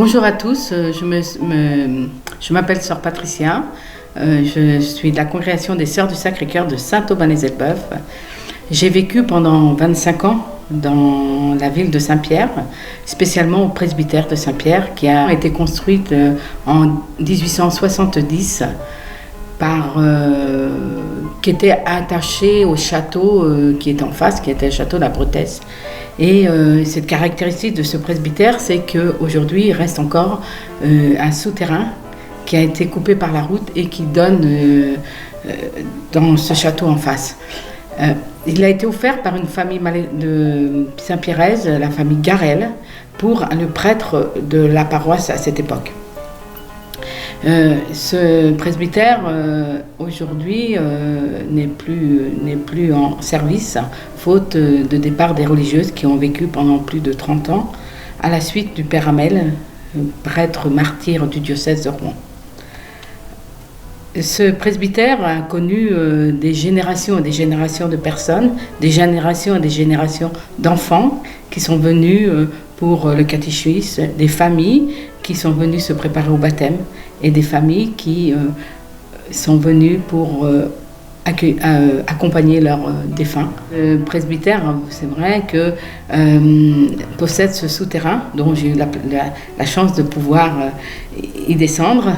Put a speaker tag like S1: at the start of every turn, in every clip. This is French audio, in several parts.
S1: Bonjour à tous, je m'appelle Sœur Patricia, je suis de la congrégation des Sœurs du Sacré-Cœur de Saint-Auban-lès-Elbeuf. J'ai vécu pendant 25 ans dans la ville de Saint-Pierre, spécialement au presbytère de Saint-Pierre, qui a été construite en 1870 qui était attaché au château qui est en face, qui était le château de la Bretèsse. Et cette caractéristique de ce presbytère, c'est qu'aujourd'hui, il reste encore un souterrain qui a été coupé par la route et qui donne dans ce château en face. Il a été offert par une famille de Saint-Pierraise, la famille Garel, pour le prêtre de la paroisse à cette époque. Ce presbytère aujourd'hui n'est plus en service, faute de départ des religieuses qui ont vécu pendant plus de 30 ans à la suite du père Hamel, prêtre martyr du diocèse de Rouen. Ce presbytère a connu des générations et des générations de personnes, des générations et des générations d'enfants qui sont venus pour le catéchisme, des familles qui sont venues se préparer au baptême et des familles qui sont venues pour accompagner leurs défunts. Le presbytère, c'est vrai que possède ce souterrain dont j'ai eu la chance de pouvoir y descendre.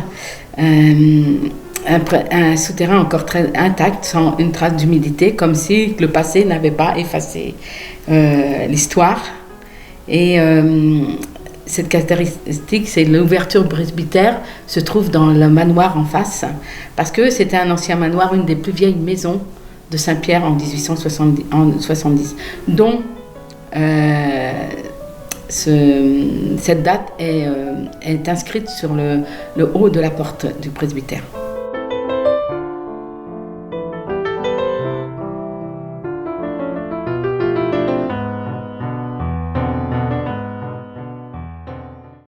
S1: Un souterrain encore très intact, sans une trace d'humidité, comme si le passé n'avait pas effacé l'histoire. Et cette caractéristique, c'est l'ouverture du presbytère, se trouve dans le manoir en face, parce que c'était un ancien manoir, une des plus vieilles maisons de Saint-Pierre en 1870, dont cette date est inscrite sur le haut de la porte du presbytère.